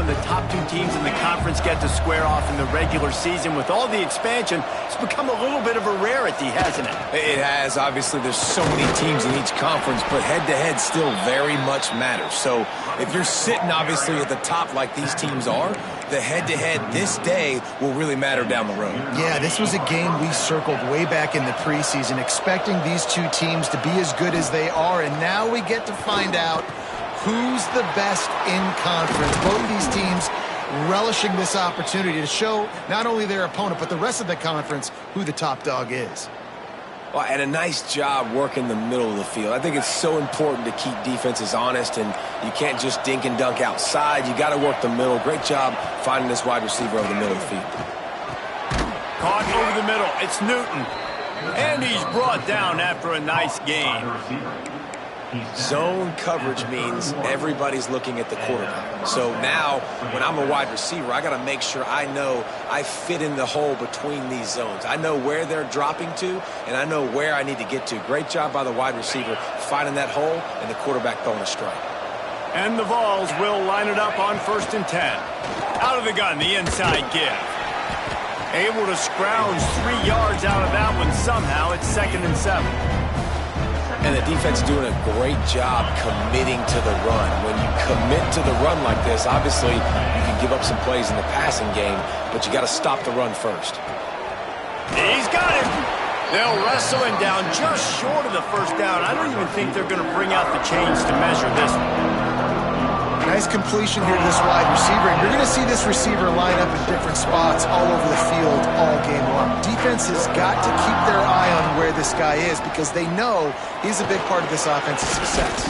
when the top two teams in the conference get to square off in the regular season. With all the expansion, it's become a little bit of a rarity, hasn't it? It has. Obviously, there's so many teams in each conference, but head-to-head still very much matters. So if you're sitting, obviously, at the top like these teams are, the head-to-head this day will really matter down the road. Yeah, this was a game we circled way back in the preseason, expecting these two teams to be as good as they are, and now we get to find out who's the best in conference. Both of these teams relishing this opportunity to show not only their opponent, but the rest of the conference who the top dog is. Well, and a nice job working the middle of the field. I think it's so important to keep defenses honest, and you can't just dink and dunk outside. You got to work the middle. Great job finding this wide receiver over the middle of the field. Caught over the middle. It's Newton. And he's brought down after a nice gain. Zone coverage means everybody's looking at the quarterback. So now, when I'm a wide receiver, I got to make sure I know I fit in the hole between these zones. I know where they're dropping to, and I know where I need to get to. Great job by the wide receiver finding that hole, and the quarterback throwing a strike. And the Vols will line it up on 1st and 10. Out of the gun, the inside give. Able to scrounge 3 yards out of that one somehow. It's 2nd and 7. And the defense doing a great job committing to the run. When you commit to the run like this, obviously you can give up some plays in the passing game, but you got to stop the run first. He's got him. They'll wrestle him down just short of the first down. I don't even think they're going to bring out the chains to measure this one. Nice completion here to this wide receiver, and you're going to see this receiver line up in different spots all over the field all game long. Defense has got to keep their eye on where this guy is because they know he's a big part of this offense's success.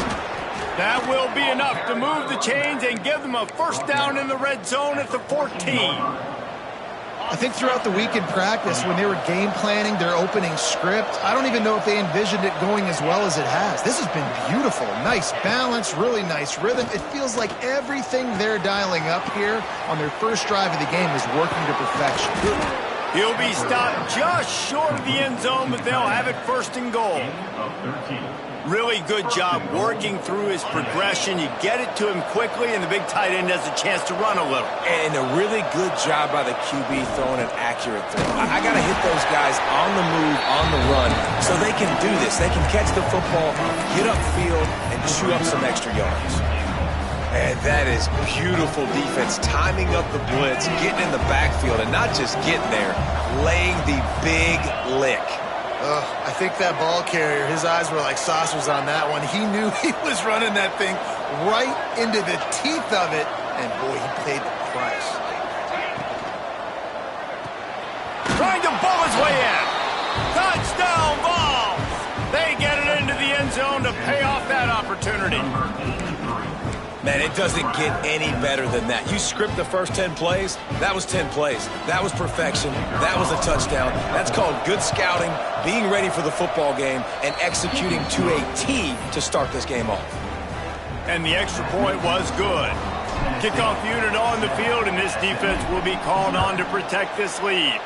That will be enough to move the chains and give them a first down in the red zone at the 14. I think throughout the week in practice, when they were game planning their opening script, I don't even know if they envisioned it going as well as it has. This has been beautiful. Nice balance, really nice rhythm. It feels like everything they're dialing up here on their first drive of the game is working to perfection. He'll be stopped just short of the end zone, but they'll have it 1st and goal. Really good job working through his progression. You get it to him quickly, and the big tight end has a chance to run a little. And a really good job by the QB throwing an accurate throw. I got to hit those guys on the move, on the run, so they can do this. They can catch the football, get upfield, and chew up some extra yards. And that is beautiful defense, timing up the blitz, getting in the backfield, and not just getting there, laying the big lick. I think that ball carrier, his eyes were like saucers on that one. He knew he was running that thing right into the teeth of it, and boy, he paid the price. Trying to bull his way in. Touchdown, Vols! They get it into the end zone to pay off that opportunity. Man, it doesn't get any better than that. You script the first 10 plays, that was 10 plays. That was perfection. That was a touchdown. That's called good scouting, being ready for the football game, and executing to a T to start this game off. And the extra point was good. Kickoff unit on the field, and this defense will be called on to protect this lead.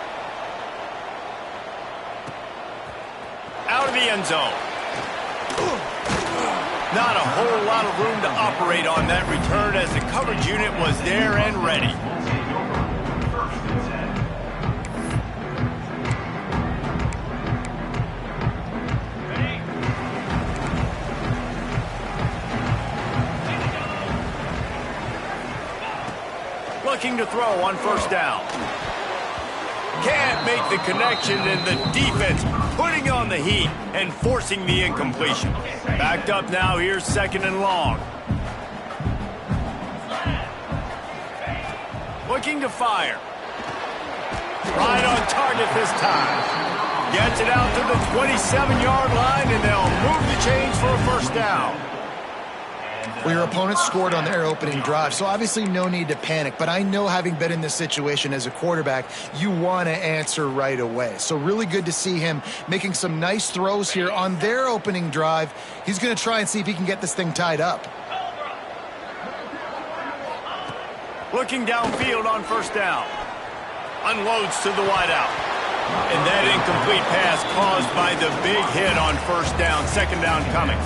Out of the end zone. Not a whole lot of room to operate on that return as the coverage unit was there and ready. Looking to throw on 1st down. Can't make the connection, and the defense putting on the heat and forcing the incompletion. Backed up now, here's 2nd and long. Looking to fire. Right on target this time. Gets it out to the 27-yard line, and they'll move the chains for a 1st down. Well, your opponent scored on their opening drive, so obviously no need to panic. But I know, having been in this situation as a quarterback, you want to answer right away. So really good to see him making some nice throws here on their opening drive. He's going to try and see if he can get this thing tied up. Looking downfield on 1st down. Unloads to the wideout. And that incomplete pass caused by the big hit on 1st down. 2nd down coming.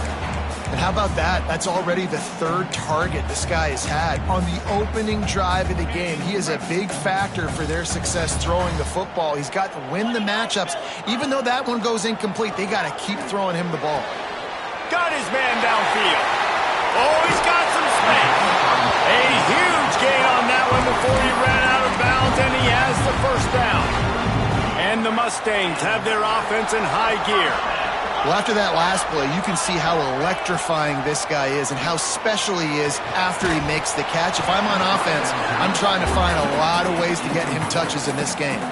And how about that? That's already the third target this guy has had on the opening drive of the game. He is a big factor for their success throwing the football. He's got to win the matchups. Even though that one goes incomplete, they got to keep throwing him the ball. Got his man downfield. Oh, he's got some space. A huge gain on that one before he ran out of bounds, and he has the first down. And the Mustangs have their offense in high gear. Well, after that last play, you can see how electrifying this guy is and how special he is after he makes the catch. If I'm on offense, I'm trying to find a lot of ways to get him touches in this game.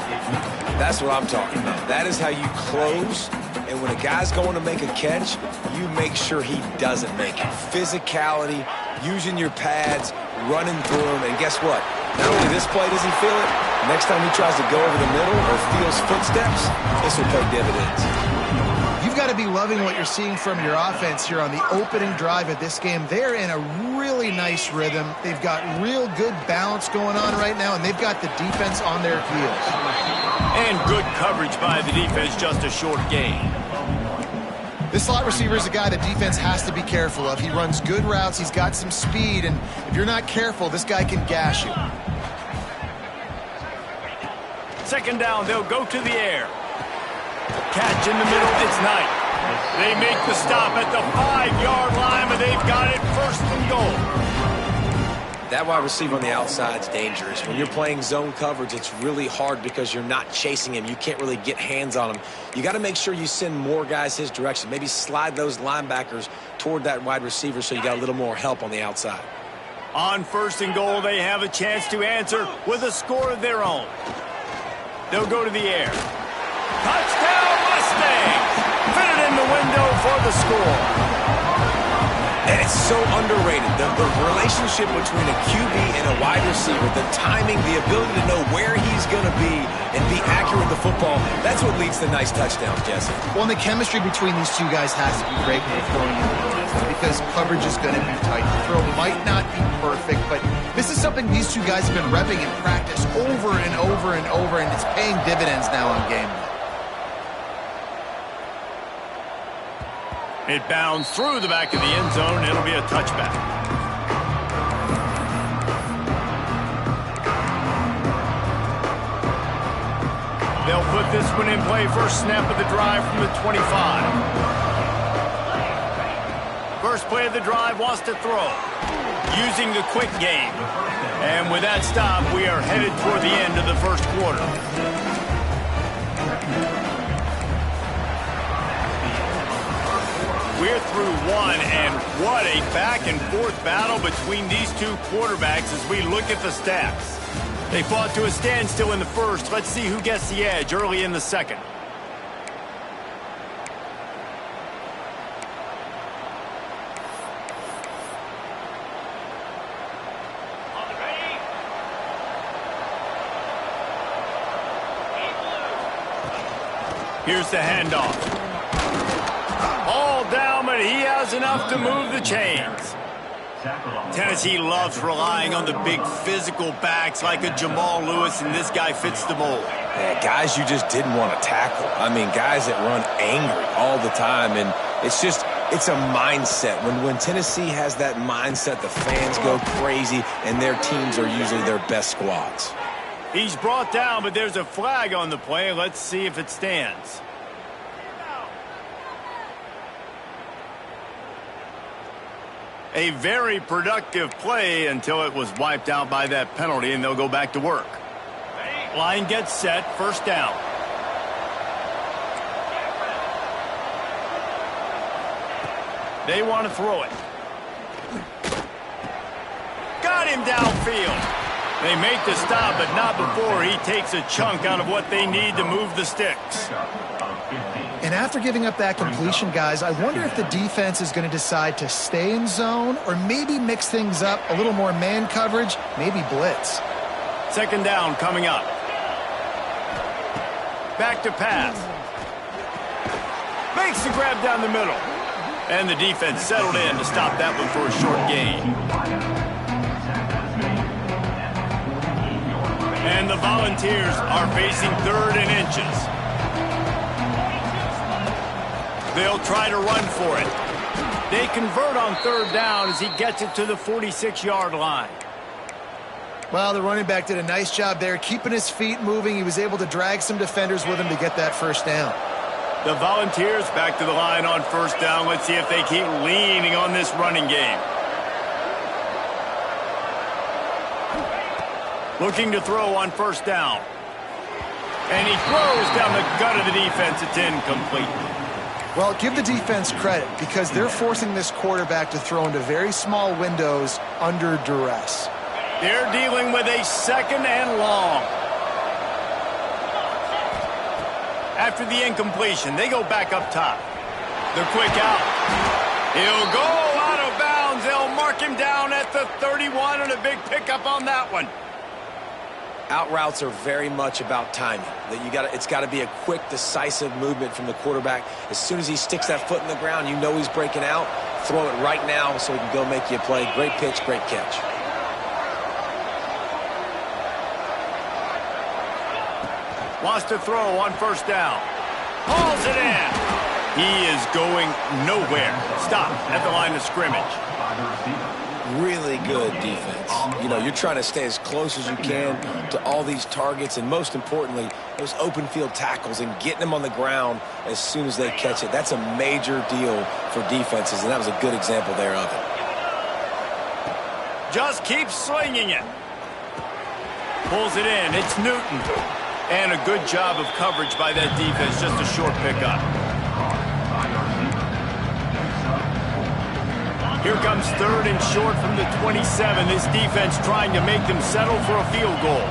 That's what I'm talking about. That is how you close. And when a guy's going to make a catch, you make sure he doesn't make it. Physicality, using your pads, running through him. And guess what? Not only this play does he feel it, next time he tries to go over the middle or feels footsteps, this will pay dividends. You've got to be loving what you're seeing from your offense here on the opening drive of this game. They're in a really nice rhythm. They've got real good balance going on right now, and they've got the defense on their heels. And good coverage by the defense, just a short gain. This slot receiver is a guy the defense has to be careful of. He runs good routes, he's got some speed, and if you're not careful, this guy can gash you. Second down, they'll go to the air. Catch in the middle, it's Knight. They make the stop at the 5-yard line, but they've got it first and goal. That wide receiver on the outside is dangerous. When you're playing zone coverage, it's really hard because you're not chasing him. You can't really get hands on him. You got to make sure you send more guys his direction. Maybe slide those linebackers toward that wide receiver so you got a little more help on the outside. On first and goal, they have a chance to answer with a score of their own. They'll go to the air. Touchdown Mustangs! Fit it in the window for the score. And it's so underrated. The relationship between a QB and a wide receiver, the timing, the ability to know where he's going to be and be accurate with the football, that's what leads to nice touchdowns, Jesse. Well, and the chemistry between these two guys has to be great when they're throwing into the distance because coverage is going to be tight. The throw might not be perfect, but this is something these two guys have been repping in practice over and over and over, and it's paying dividends now on game day. It bounds through the back of the end zone. It'll be a touchback. They'll put this one in play. First snap of the drive from the 25. First play of the drive, wants to throw. Using the quick game. And with that stop, we are headed toward the end of the first quarter. We're through one, and what a back-and-forth battle between these two quarterbacks as we look at the stats. They fought to a standstill in the first. Let's see who gets the edge early in the second. Here's the handoff. All down, but he has enough to move the chains. Tennessee loves relying on the big physical backs like a Jamal Lewis, and this guy fits the mold. Yeah, guys you just didn't want to tackle. I mean, guys that run angry all the time, and it's a mindset. When Tennessee has that mindset, the fans go crazy, and their teams are usually their best squads. He's brought down, but there's a flag on the play. Let's see if it stands. A very productive play until it was wiped out by that penalty, and they'll go back to work. Line gets set, first down. They want to throw it. Got him downfield. They make the stop, but not before he takes a chunk out of what they need to move the sticks. And after giving up that completion, guys, I wonder if the defense is going to decide to stay in zone or maybe mix things up, a little more man coverage, maybe blitz. Second down coming up. Back to pass. Makes the grab down the middle. And the defense settled in to stop that one for a short gain. And the Volunteers are facing 3rd and inches. They'll try to run for it. They convert on third down as he gets it to the 46-yard line. Well, the running back did a nice job there, keeping his feet moving. He was able to drag some defenders with him to get that first down. The Volunteers back to the line on first down. Let's see if they keep leaning on this running game. Looking to throw on first down. And he throws down the gut of the defense. It's incomplete. Well, give the defense credit because they're forcing this quarterback to throw into very small windows under duress. They're dealing with a second and long. After the incompletion, they go back up top. The quick out. He'll go out of bounds. They'll mark him down at the 31 and a big pickup on that one. Out routes are very much about timing. It's got to be a quick, decisive movement from the quarterback. As soon as he sticks that foot in the ground, you know he's breaking out. Throw it right now so he can go make you a play. Great pitch, great catch. Wants to throw on first down. Hauls it in. He is going nowhere. Stop at the line of scrimmage. Really good defense. You know, you're trying to stay as close as you can to all these targets, and most importantly, those open field tackles and getting them on the ground as soon as they catch it. That's a major deal for defenses, and that was a good example there of it. Just keeps slinging it. Pulls it in. It's Newton. And a good job of coverage by that defense. Just a short pickup. Here comes third and short from the 27. This defense trying to make them settle for a field goal.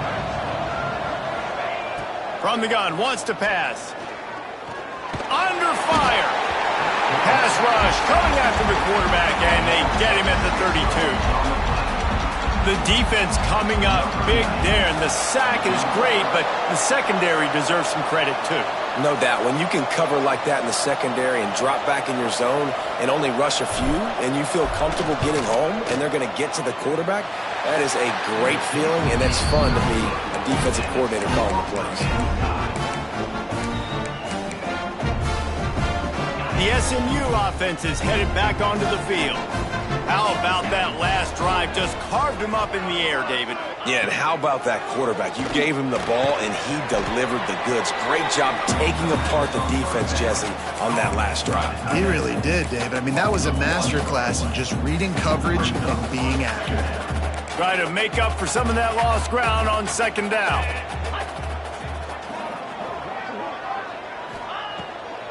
From the gun, wants to pass. Under fire. Pass rush coming after the quarterback, and they get him at the 32. The defense coming up big there, and the sack is great, but the secondary deserves some credit too. No doubt. When you can cover like that in the secondary and drop back in your zone and only rush a few, and you feel comfortable getting home, and they're going to get to the quarterback, that is a great feeling, and it's fun to be a defensive coordinator calling the plays. The SMU offense is headed back onto the field. How about that last drive? Just carved him up in the air, David. Yeah, and how about that quarterback? You gave him the ball, and he delivered the goods. Great job taking apart the defense, Jesse, on that last drive. He really did, David. I mean, that was a masterclass in just reading coverage and being accurate. Try to make up for some of that lost ground on second down.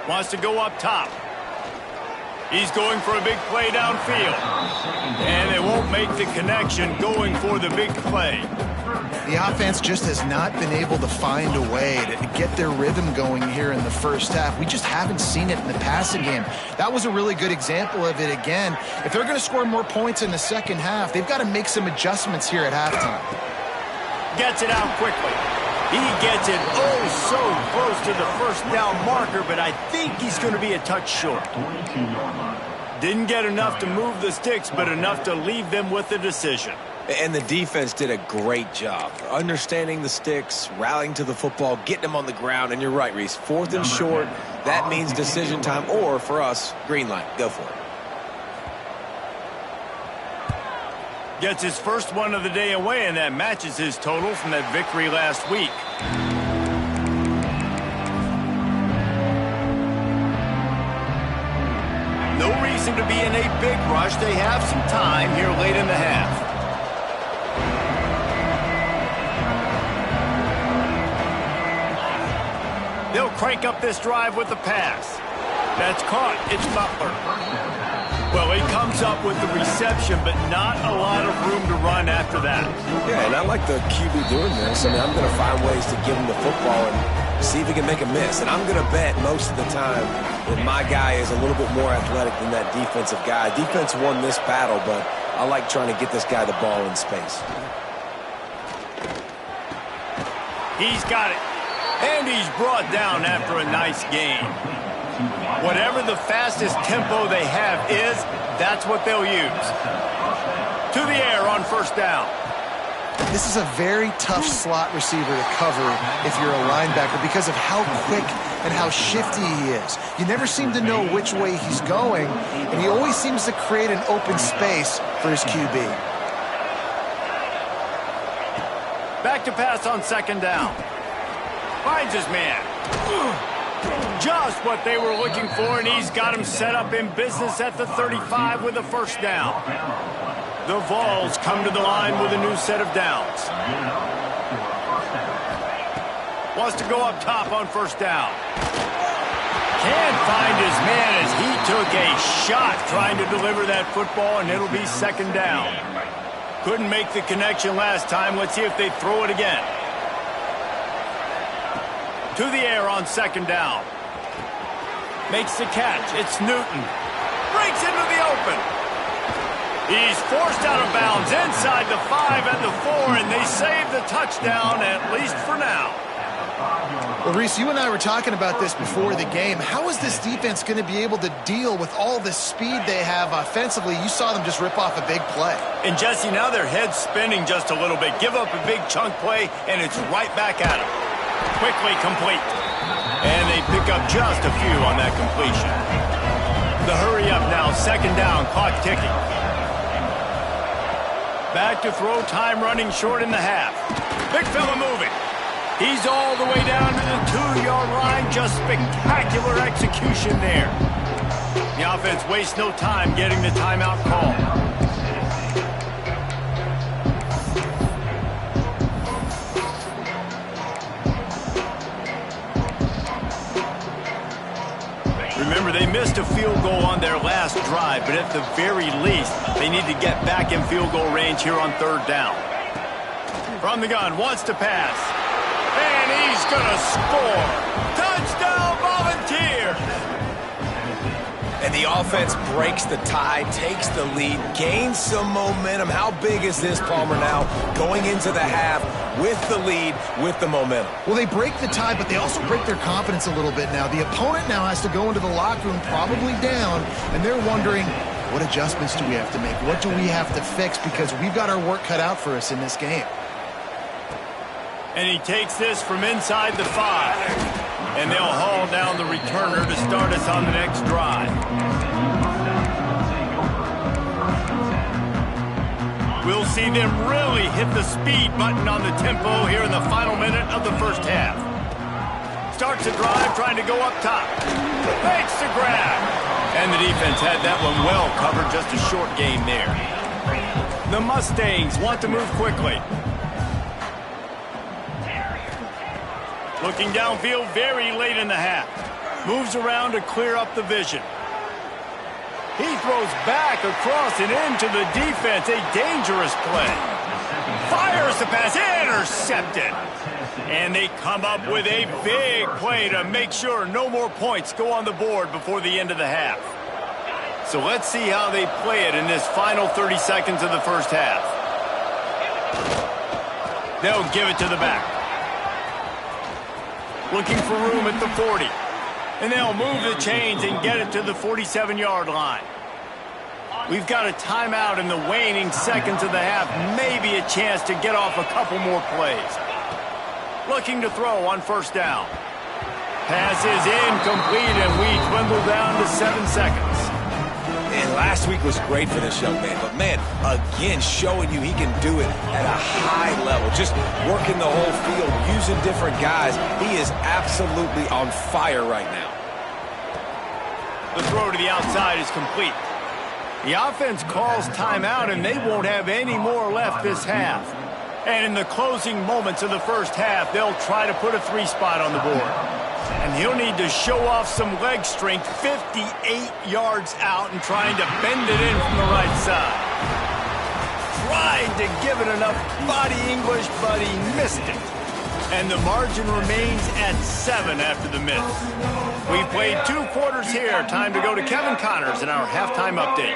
Wants to go up top. He's going for a big play downfield. And they won't make the connection going for the big play. The offense just has not been able to find a way to get their rhythm going here in the first half. We just haven't seen it in the passing game. That was a really good example of it again. If they're going to score more points in the second half, they've got to make some adjustments here at halftime. Gets it out quickly. He gets it so close to the first down marker, but I think he's going to be a touch short. Didn't get enough to move the sticks, but enough to leave them with the decision. And the defense did a great job understanding the sticks, rallying to the football, getting them on the ground. And you're right, Reese, fourth and short, that means decision time, or for us, green light. Go for it. Gets his first one of the day away, and that matches his total from that victory last week. No reason to be in a big rush. They have some time here late in the half. They'll crank up this drive with the pass. That's caught. It's Butler. Well, he comes up with the reception, but not a lot of room to run after that. Yeah, and I like the QB doing this. I mean, I'm going to find ways to give him the football and see if he can make a miss. And I'm going to bet most of the time that my guy is a little bit more athletic than that defensive guy. Defense won this battle, but I like trying to get this guy the ball in space. He's got it. And he's brought down after a nice gain. Whatever the fastest tempo they have is, that's what they'll use. To the air on first down. This is a very tough slot receiver to cover if you're a linebacker because of how quick and how shifty he is. You never seem to know which way he's going, and he always seems to create an open space for his QB. Back to pass on second down. Finds his man. Just what they were looking for, and he's got him set up in business at the 35 with a first down. The Vols come to the line with a new set of downs. Wants to go up top on first down. Can't find his man as he took a shot trying to deliver that football, and it'll be second down. Couldn't make the connection last time. Let's see if they throw it again. To the air on second down. Makes the catch. It's Newton. Breaks into the open. He's forced out of bounds inside the 5 and the 4, and they save the touchdown, at least for now. Well, Reese, you and I were talking about this before the game. How is this defense going to be able to deal with all the speed they have offensively? You saw them just rip off a big play. And, Jesse, now their head's spinning just a little bit. Give up a big chunk play, and it's right back at them. Quickly complete. And they pick up just a few on that completion. The hurry up now, second down, clock ticking. Back to throw, time running short in the half. Big fella moving. He's all the way down to the 2-yard line. Just spectacular execution there. The offense wastes no time getting the timeout call. Remember, they missed a field goal on their last drive, but at the very least, they need to get back in field goal range here on third down. From the gun, wants to pass. And he's going to score. Touchdown, Volunteers! And the offense breaks the tie, takes the lead, gains some momentum. How big is this, Palmer, now going into the half with the lead, with the momentum? Well, they break the tie, but they also break their confidence a little bit now. The opponent now has to go into the locker room probably down, and they're wondering, what adjustments do we have to make? What do we have to fix? Because we've got our work cut out for us in this game. And he takes this from inside the 5. And they'll haul down the returner to start us on the next drive. We'll see them really hit the speed button on the tempo here in the final minute of the first half. Starts a drive trying to go up top. Makes the grab. And the defense had that one well covered, just a short game there. The Mustangs want to move quickly. Looking downfield very late in the half. Moves around to clear up the vision. He throws back across and into the defense. A dangerous play. Fires the pass. Intercepted. And they come up with a big play to make sure no more points go on the board before the end of the half. So let's see how they play it in this final 30 seconds of the first half. They'll give it to the back. Looking for room at the 40. And they'll move the chains and get it to the 47-yard line. We've got a timeout in the waning seconds of the half. Maybe a chance to get off a couple more plays. Looking to throw on first down. Pass is incomplete, and we dwindle down to 7 seconds. And last week was great for this young man. But, man, again, showing you he can do it at a high level. Just working the whole field, using different guys. He is absolutely on fire right now. The throw to the outside is complete. The offense calls timeout, and they won't have any more left this half. And in the closing moments of the first half, they'll try to put a 3-spot on the board. And he'll need to show off some leg strength 58 yards out and trying to bend it in from the right side. Tried to give it enough body English, but he missed it. And the margin remains at 7 after the miss. We played 2 quarters here. Time to go to Kevin Connors in our halftime update.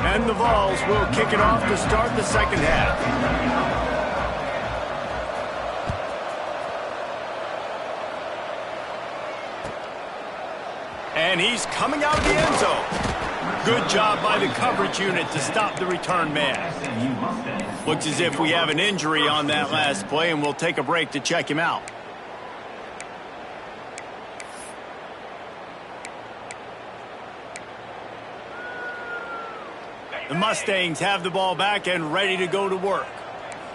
And the Vols will kick it off to start the second half. And And he's coming out of the end zone. Good job by the coverage unit to stop the return man. Looks as if we have an injury on that last play, and we'll take a break to check him out. The Mustangs have the ball back and ready to go to work.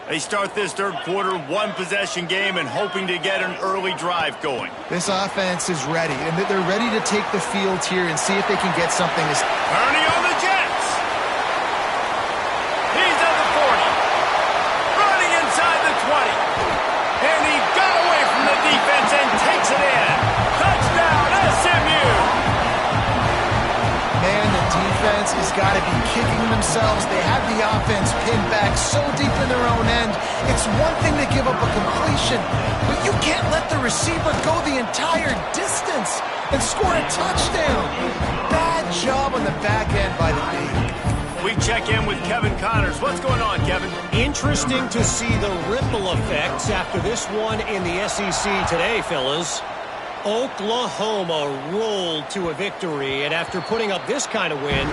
They start this third quarter, one-possession game, and hoping to get an early drive going. This offense is ready, and they're ready to take the field here and see if they can get something. Ernie on the Jets. He's at the 40. Running inside the 20. And he got away from the defense and takes it in. Touchdown, SMU. Man, the defense has got to be kicking themselves. They have the offense pinned back so deep in their own end. It's one thing to give up a completion, but you can't let the receiver go the entire distance and score a touchdown. Bad job on the back end by the D. We check in with Kevin Connors. What's going on, Kevin? Interesting to see the ripple effects after this one in the SEC today, fellas. Oklahoma rolled to a victory, and after putting up this kind of win,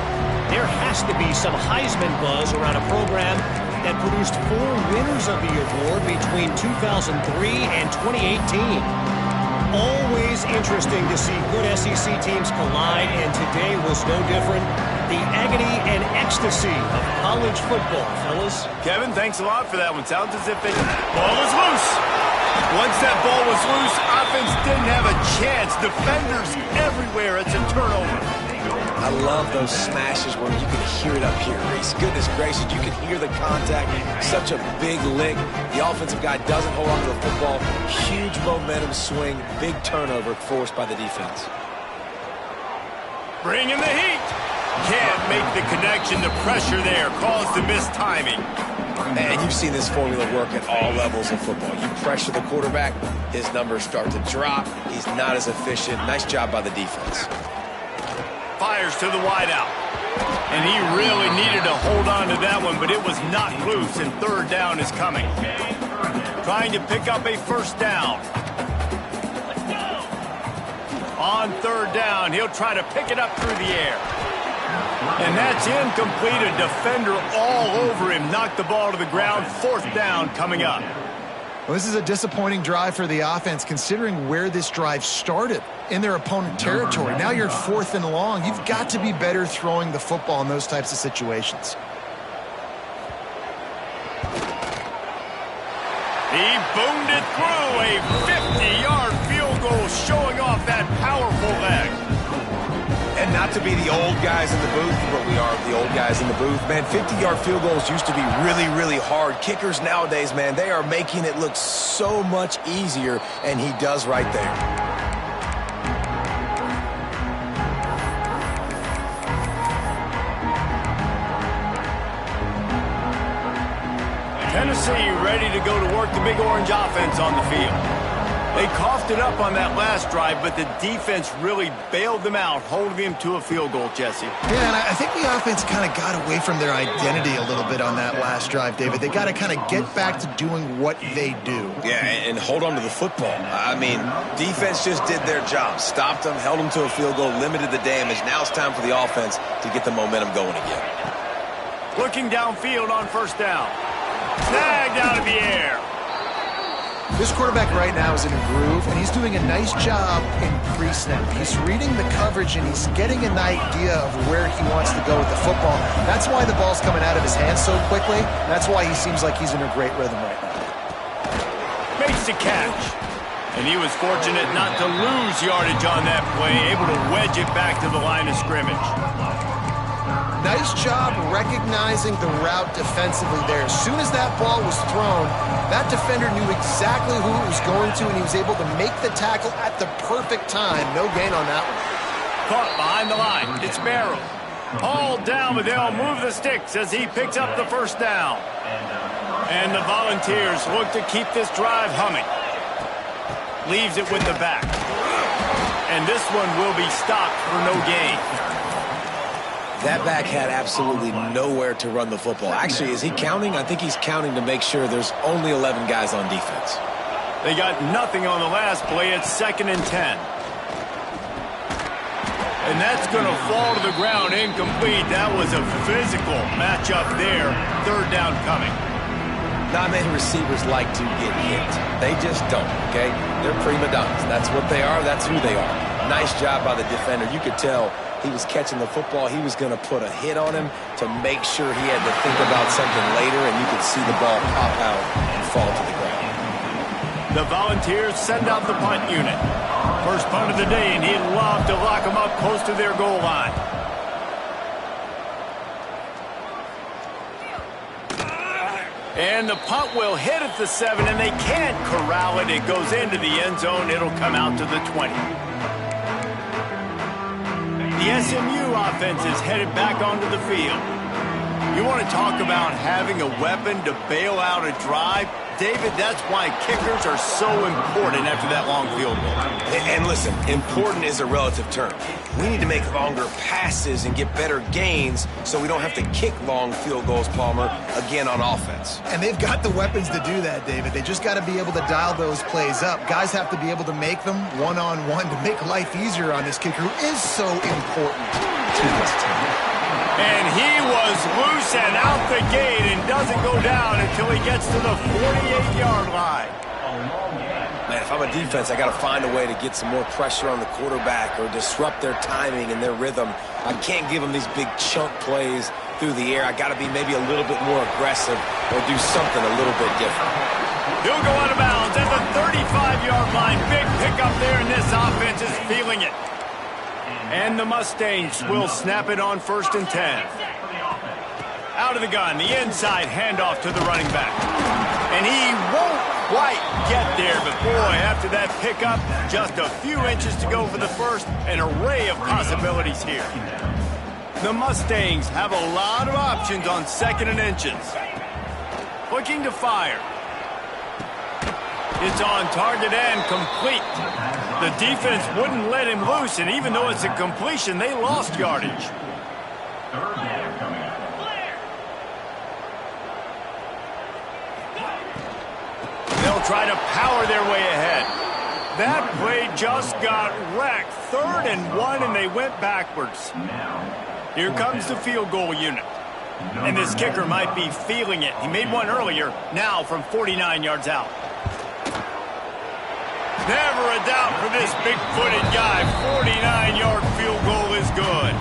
there has to be some Heisman buzz around a program that produced 4 winners of the award between 2003 and 2018. Always interesting to see good SEC teams collide, and today was no different. The agony and ecstasy of college football, fellas. Kevin, thanks a lot for that one. Sounds as if the ball was loose. Once that ball was loose, offense didn't have a chance. Defenders everywhere. It's a turnover. I love those smashes where you can hear it up here, Reese. Goodness gracious, you can hear the contact. Such a big lick. The offensive guy doesn't hold on to the football. Huge momentum swing. Big turnover forced by the defense. Bring in the heat. Can't make the connection. The pressure there caused the missed timing. Man, you've seen this formula work at all levels of football. You pressure the quarterback, his numbers start to drop. He's not as efficient. Nice job by the defense. Fires to the wideout. And he really needed to hold on to that one, but it was not loose, and third down is coming. Trying to pick up a first down. On third down, he'll try to pick it up through the air. And that's incomplete. A defender all over him. Knocked the ball to the ground. Fourth down coming up. Well, this is a disappointing drive for the offense, considering where this drive started, in their opponent territory. Now you're 4th and long. You've got to be better throwing the football in those types of situations. He boomed it through. A 50-yard field goal, showing off that powerful leg. And not to be the old guys in the booth, but we are the old guys in the booth. Man, 50-yard field goals used to be really, really hard. Kickers nowadays, man, they are making it look so much easier, and he does right there. Tennessee ready to go to work. The Big Orange offense on the field. They coughed it up on that last drive, but the defense really bailed them out, holding them to a field goal, Jesse. Yeah, and I think the offense kind of got away from their identity a little bit on that last drive, David. They got to kind of get back to doing what they do. Yeah, and hold on to the football. I mean, defense just did their job. Stopped them, held them to a field goal, limited the damage. Now it's time for the offense to get the momentum going again. Looking downfield on first down. Snagged out of the air. This quarterback right now is in a groove, and he's doing a nice job in pre-snap. He's reading the coverage, and he's getting an idea of where he wants to go with the football. That's why the ball's coming out of his hands so quickly. That's why he seems like he's in a great rhythm right now. Makes the catch. And he was fortunate not to lose yardage on that play, able to wedge it back to the line of scrimmage. Nice job recognizing the route defensively there. As soon as that ball was thrown, that defender knew exactly who it was going to, and he was able to make the tackle at the perfect time. No gain on that one. Caught behind the line. It's Barrow. All down, but they'll move the sticks as he picks up the first down. And the Volunteers look to keep this drive humming. Leaves it with the back. And this one will be stopped for no gain. That back had absolutely nowhere to run the football. Actually, is he counting? I think he's counting to make sure there's only 11 guys on defense. They got nothing on the last play. It's 2nd and 10. And that's going to fall to the ground incomplete. That was a physical matchup there. Third down coming. Not many receivers like to get hit. They just don't, okay? They're prima donnas. That's what they are. That's who they are. Nice job by the defender. You could tell he was catching the football. He was going to put a hit on him to make sure he had to think about something later, and you could see the ball pop out and fall to the ground. The Volunteers send out the punt unit. First punt of the day, and he'd love to lock them up close to their goal line. And the punt will hit at the 7, and they can't corral it. It goes into the end zone. It'll come out to the 20. The SMU offense is headed back onto the field. You want to talk about having a weapon to bail out a drive? David, that's why kickers are so important after that long field goal. And listen, important is a relative term. We need to make longer passes and get better gains so we don't have to kick long field goals, Palmer, again on offense. And they've got the weapons to do that, David. They just got to be able to dial those plays up. Guys have to be able to make them one-on-one to make life easier on this kicker who is so important to this team. And he was loose and out the gate and doesn't go down until he gets to the 48-yard line. Man, if I'm a defense, I got to find a way to get some more pressure on the quarterback or disrupt their timing and their rhythm. I can't give them these big chunk plays through the air. I got to be maybe a little bit more aggressive or do something a little bit different. He'll go out of bounds at the 35-yard line. Big pickup there, and this offense is feeling it. And the Mustangs will snap it on 1st and 10. Out of the gun, the inside handoff to the running back. And he won't quite get there, but boy, after that pickup, just a few inches to go for the first, an array of possibilities here. The Mustangs have a lot of options on 2nd and inches. Looking to fire. It's on target and complete. The defense wouldn't let him loose, and even though it's a completion, they lost yardage. They'll try to power their way ahead. That play just got wrecked. 3rd and 1, and they went backwards. Here comes the field goal unit. And this kicker might be feeling it. He made one earlier, now from 49 yards out. Never a doubt for this big-footed guy. 49-yard field goal is good.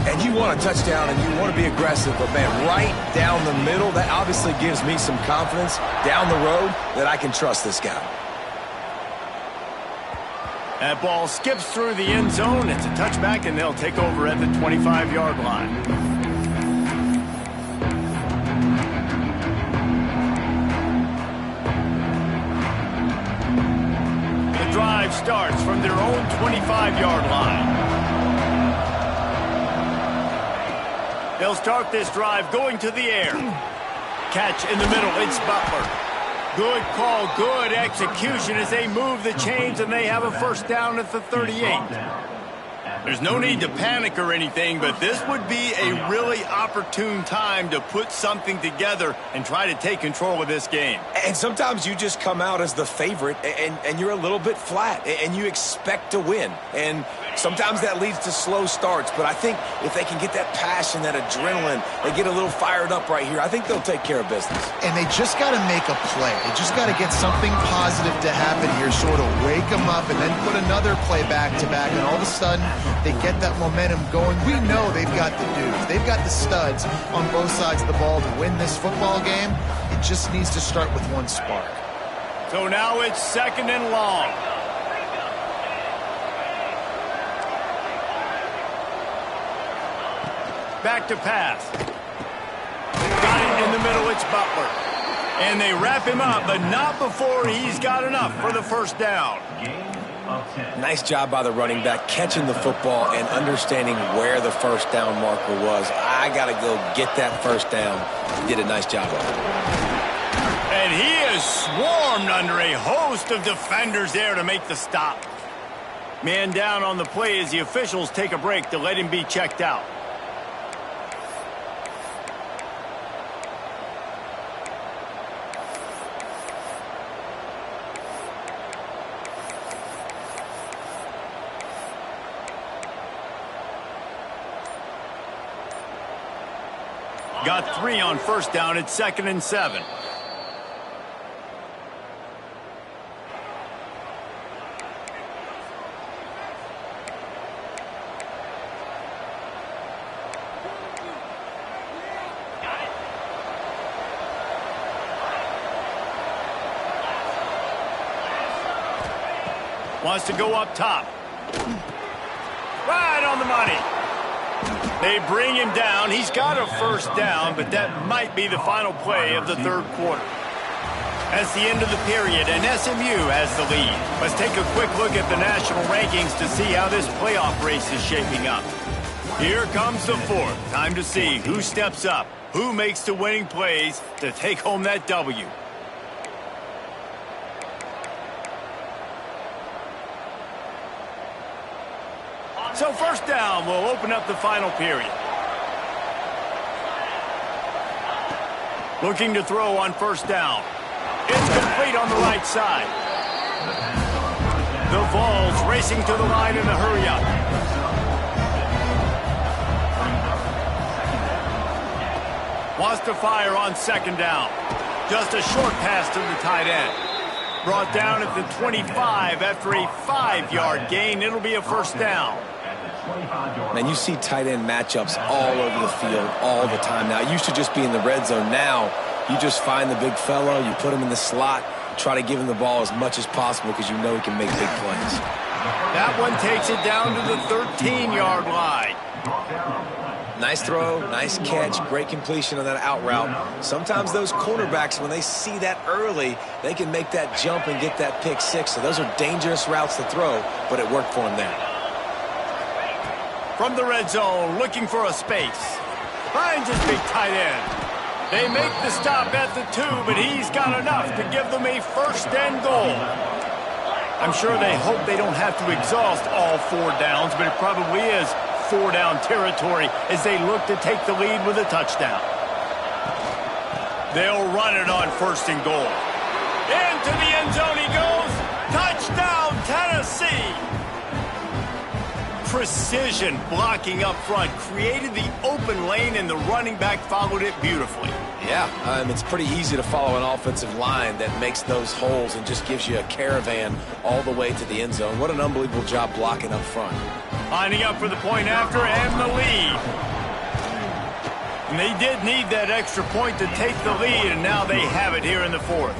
And you want a touchdown and you want to be aggressive, but man, right down the middle, that obviously gives me some confidence down the road that I can trust this guy. That ball skips through the end zone. It's a touchback, and they'll take over at the 25-yard line. Drive starts from their own 25-yard line. They'll start this drive going to the air. Catch in the middle, it's Butler. Good call, good execution as they move the chains, and they have a first down at the 38. There's no need to panic or anything, but this would be a really opportune time to put something together and try to take control of this game. And sometimes you just come out as the favorite, and you're a little bit flat, and you expect to win. And sometimes that leads to slow starts, but I think if they can get that passion, that adrenaline, they get a little fired up right here, I think they'll take care of business. And they just got to make a play. They just got to get something positive to happen here, sort of wake them up, and then put another play back-to-back, and all of a sudden, they get that momentum going. We know they've got the dudes. They've got the studs on both sides of the ball to win this football game. It just needs to start with one spark. So now it's 2nd and long. Back to pass. Got it in the middle, it's Butler. And they wrap him up, but not before he's got enough for the first down. Nice job by the running back, catching the football and understanding where the first down marker was. I got to go get that first down. He did a nice job of it. And he is swarmed under a host of defenders there to make the stop. Man down on the play as the officials take a break to let him be checked out. Got 3 on first down at 2nd and 7. Wants to go up top. Right on the money. They bring him down. He's got a first down, but that might be the final play of the third quarter. That's the end of the period, and SMU has the lead. Let's take a quick look at the national rankings to see how this playoff race is shaping up. Here comes the fourth. Time to see who steps up, who makes the winning plays to take home that W. So first down will open up the final period. Looking to throw on first down. It's complete on the right side. The Vols racing to the line in a hurry-up. Wants to fire on second down. Just a short pass to the tight end. Brought down at the 25 after a 5-yard gain. It'll be a first down. Man, you see tight end matchups all over the field all the time now. It used to just be in the red zone. Now, you just find the big fellow, you put him in the slot, try to give him the ball as much as possible because you know he can make big plays. That one takes it down to the 13-yard line. Nice throw, nice catch, great completion on that out route. Sometimes those cornerbacks, when they see that early, they can make that jump and get that pick six. So those are dangerous routes to throw, but it worked for him there. From the red zone, looking for a space. Finds his big tight end. They make the stop at the 2, but he's got enough to give them a first and goal. I'm sure they hope they don't have to exhaust all 4 downs, but it probably is 4-down territory as they look to take the lead with a touchdown. They'll run it on first and goal. Into the end zone he goes. Touchdown, Tennessee! Precision blocking up front created the open lane, and the running back followed it beautifully. Yeah, it's pretty easy to follow an offensive line that makes those holes and just gives you a caravan all the way to the end zone. What an unbelievable job blocking up front. Lining up for the point after and the lead. And they did need that extra point to take the lead, and now they have it here in the fourth.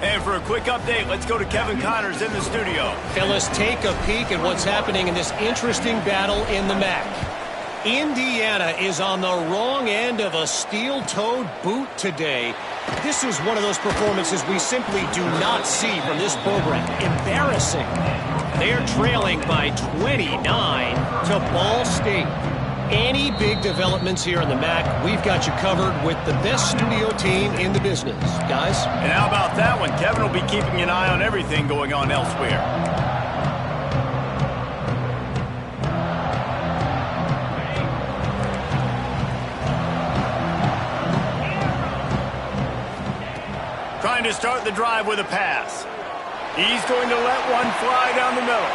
And for a quick update, let's go to Kevin Connors in the studio. Fellas, take a peek at what's happening in this interesting battle in the MAC. Indiana is on the wrong end of a steel-toed boot today. This is one of those performances we simply do not see from this program. Embarrassing. They're trailing by 29 to Ball State. Any big developments here in the MAC, we've got you covered with the best studio team in the business. Guys? And how about that one? Kevin will be keeping an eye on everything going on elsewhere. Trying to start the drive with a pass. He's going to let one fly down the middle.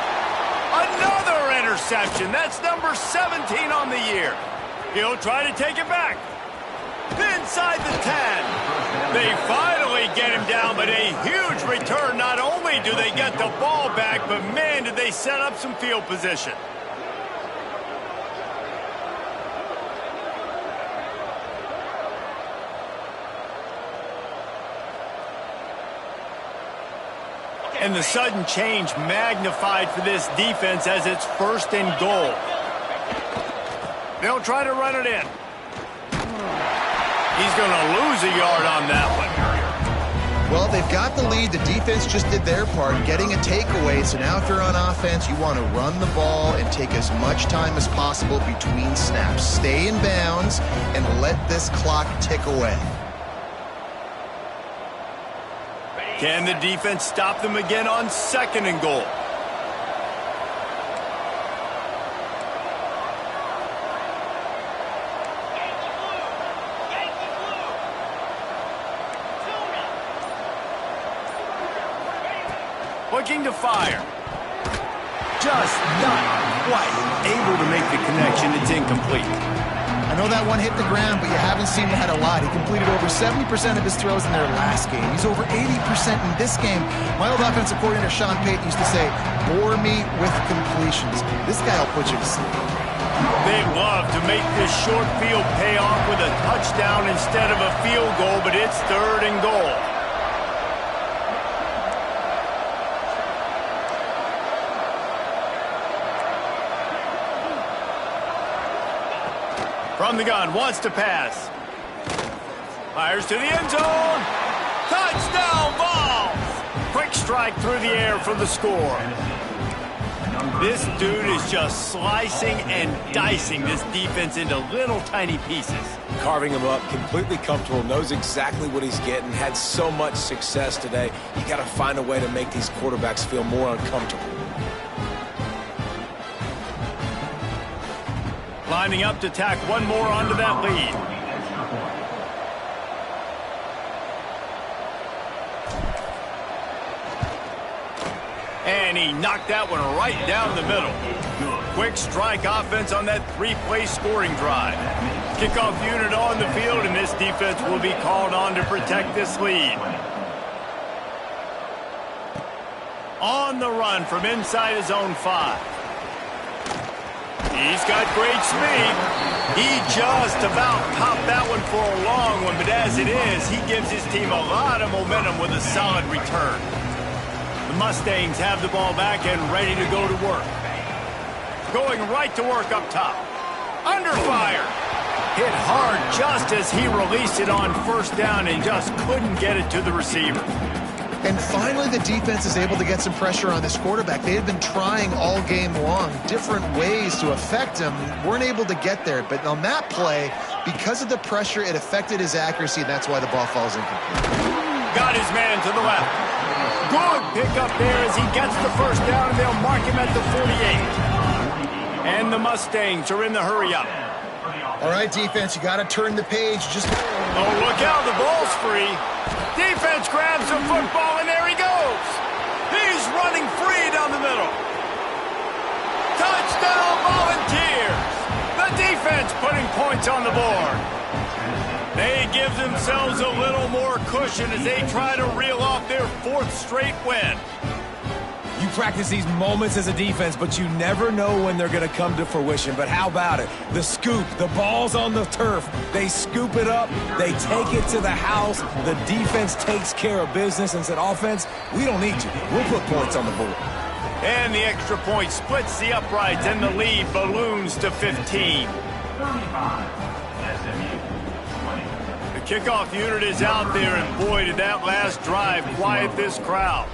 Another interception. That's number 17 on the year. He'll try to take it back. Inside the 10. They finally get him down, but a huge return. Not only do they get the ball back, but man, did they set up some field position. And the sudden change magnified for this defense as it's first and goal. They'll try to run it in. He's going to lose a yard on that one. Well, they've got the lead. The defense just did their part, getting a takeaway. So now if you're on offense, you want to run the ball and take as much time as possible between snaps. Stay in bounds and let this clock tick away. Can the defense stop them again on second and goal? Looking to fire. Just not quite able to make the connection. It's incomplete. know that one hit the ground, but you haven't seen him had a lot. He completed over 70% of his throws in their last game. He's over 80% in this game. My old offensive coordinator, Sean Payton, used to say, bore me with completions. This guy will put you to sleep. They love to make this short field pay off with a touchdown instead of a field goal, but it's 3rd and goal. From the gun, wants to pass. Fires to the end zone. Touchdown ball! Quick strike through the air for the score. This dude is just slicing and dicing this defense into little tiny pieces. Carving him up, completely comfortable, knows exactly what he's getting, had so much success today. You got to find a way to make these quarterbacks feel more uncomfortable. Lining up to tack one more onto that lead. And he knocked that one right down the middle. Quick strike offense on that 3-play scoring drive. Kickoff unit on the field, and this defense will be called on to protect this lead. On the run from inside his own 5. He's got great speed. He just about popped that one for a long one, but as it is, he gives his team a lot of momentum with a solid return. The Mustangs have the ball back and ready to go to work. Going right to work up top. Under fire. Hit hard just as he released it on 1st down and just couldn't get it to the receiver. And finally, the defense is able to get some pressure on this quarterback. They had been trying all game long different ways to affect him. Weren't able to get there. But on that play, because of the pressure, it affected his accuracy, and that's why the ball falls incomplete. Got his man to the left. Good pickup there as he gets the 1st down, and they'll mark him at the 48. And the Mustangs are in the hurry-up. All right, defense, you got to turn the page. Oh, look out, the ball's free. Defense grabs the football, and there he goes. He's running free down the middle. Touchdown, Volunteers. The defense putting points on the board. They give themselves a little more cushion as they try to reel off their 4th straight win. You practice these moments as a defense, but you never know when they're going to come to fruition. But how about it? The scoop, the ball's on the turf. They scoop it up. They take it to the house. The defense takes care of business and said, offense, we don't need you. We'll put points on the board. And the extra point splits the uprights, and the lead balloons to 15. The kickoff unit is out there, and boy, did that last drive quiet this crowd.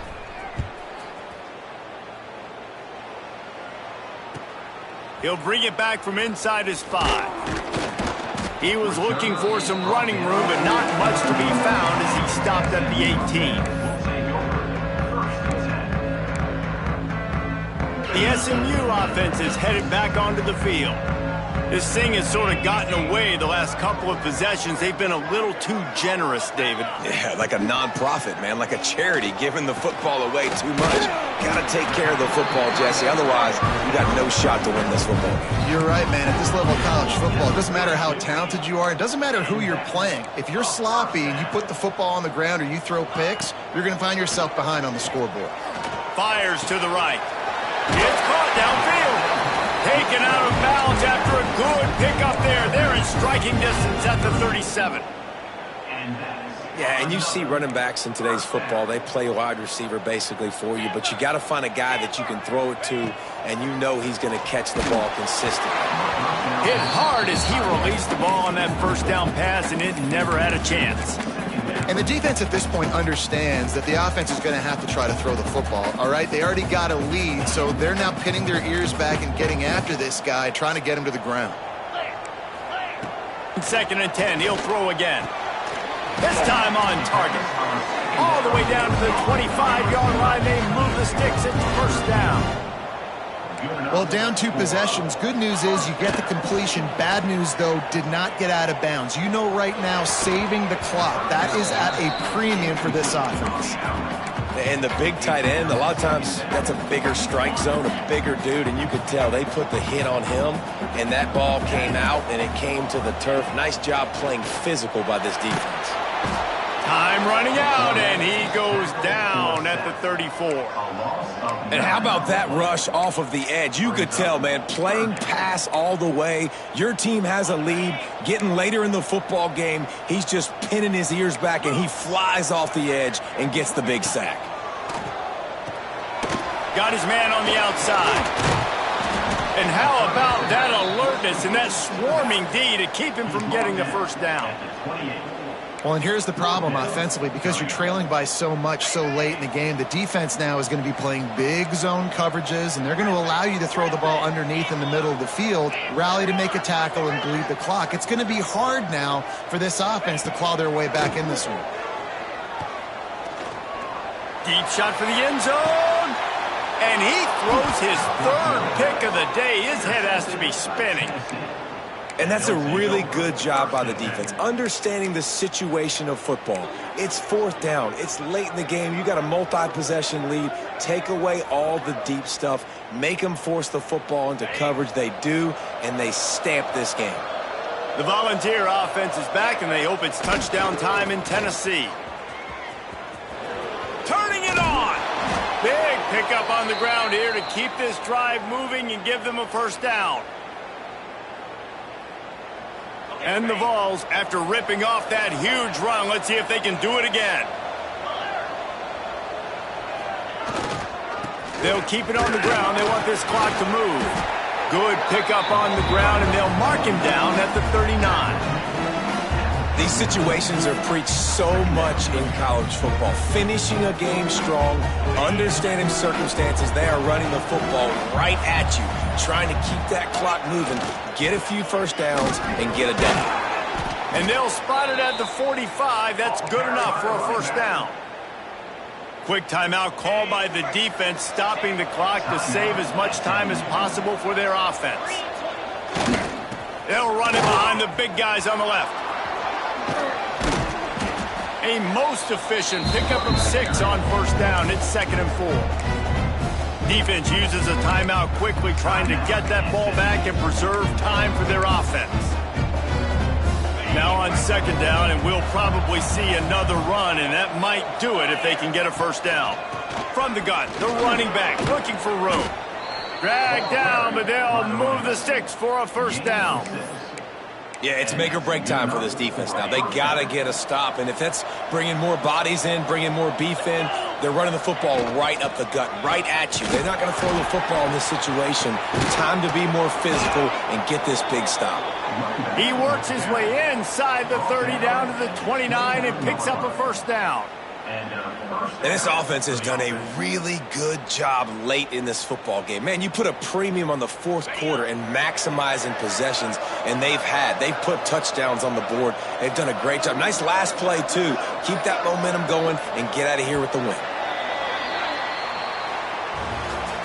He'll bring it back from inside his 5. He was looking for some running room, but not much to be found as he stopped at the 18. The SMU offense is headed back onto the field. This thing has sort of gotten away the last couple of possessions. They've been a little too generous, David. Yeah, like a non-profit, man, like a charity, giving the football away too much. Got to take care of the football, Jesse. Otherwise, you got no shot to win this football game. You're right, man. At this level of college football, it doesn't matter how talented you are. It doesn't matter who you're playing. If you're sloppy and you put the football on the ground or you throw picks, you're going to find yourself behind on the scoreboard. Fires to the right. It's caught downfield. Taken out of bounds after a good pickup there. They're in striking distance at the 37. Yeah, and you see running backs in today's football, they play wide receiver basically for you, but you got to find a guy that you can throw it to, and you know he's going to catch the ball consistently. Hit hard as he released the ball on that 1st down pass, and it never had a chance. And the defense at this point understands that the offense is going to have to try to throw the football, all right? They already got a lead, so they're now pinning their ears back and getting after this guy, trying to get him to the ground. 2nd and 10, he'll throw again. This time on target. All the way down to the 25-yard line, they move the sticks. It's 1st down. Well, down 2 possessions. Good news is you get the completion. Bad news, though, did not get out of bounds. You know right now, saving the clock. That is at a premium for this offense. And the big tight end, a lot of times that's a bigger strike zone, a bigger dude, and you could tell they put the hit on him, and that ball came out, and it came to the turf. Nice job playing physical by this defense. Time running out, and he goes down at the 34. And how about that rush off of the edge? You could tell, man, playing pass all the way. Your team has a lead. Getting later in the football game, he's just pinning his ears back, and he flies off the edge and gets the big sack. Got his man on the outside. And how about that alertness and that swarming D to keep him from getting the first down? Well, and here's the problem offensively. Because you're trailing by so much so late in the game, the defense now is going to be playing big zone coverages, and they're going to allow you to throw the ball underneath in the middle of the field, rally to make a tackle, and bleed the clock. It's going to be hard now for this offense to claw their way back in this one. Deep shot for the end zone. And he throws his third pick of the day. His head has to be spinning. And that's a really good job by the defense, understanding the situation of football. It's fourth down. It's late in the game. You got a multi-possession lead. Take away all the deep stuff. Make them force the football into coverage. They do, and they stamp this game. The Volunteer offense is back, and they hope it's touchdown time in Tennessee. Turning it on. Big pickup on the ground here to keep this drive moving and give them a first down. And the Vols, after ripping off that huge run, let's see if they can do it again. They'll keep it on the ground. They want this clock to move. Good pickup on the ground, and they'll mark him down at the 39. These situations are preached so much in college football. Finishing a game strong, understanding circumstances. They are running the football right at you, trying to keep that clock moving, get a few first downs, and get a down. And they'll spot it at the 45. That's good enough for a first down. Quick timeout called by the defense, stopping the clock to save as much time as possible for their offense. They'll run it behind the big guys on the left. A most efficient pickup of 6 on first down. It's 2nd and 4. Defense uses a timeout quickly, trying to get that ball back and preserve time for their offense. Now on 2nd down, and we'll probably see another run, and that might do it if they can get a first down. From the gun, the running back looking for room. Dragged down, but they'll move the sticks for a first down. Yeah, it's make or break time for this defense now. They got to get a stop, and if that's bringing more bodies in, bringing more beef in, they're running the football right up the gut, right at you. They're not going to throw the football in this situation. Time to be more physical and get this big stop. He works his way inside the 30 down to the 29 and picks up a first down. And this offense has done a really good job late in this football game. Man, you put a premium on the fourth quarter and maximizing possessions, and they've put touchdowns on the board. They've done a great job. Nice last play, too. Keep that momentum going and get out of here with the win.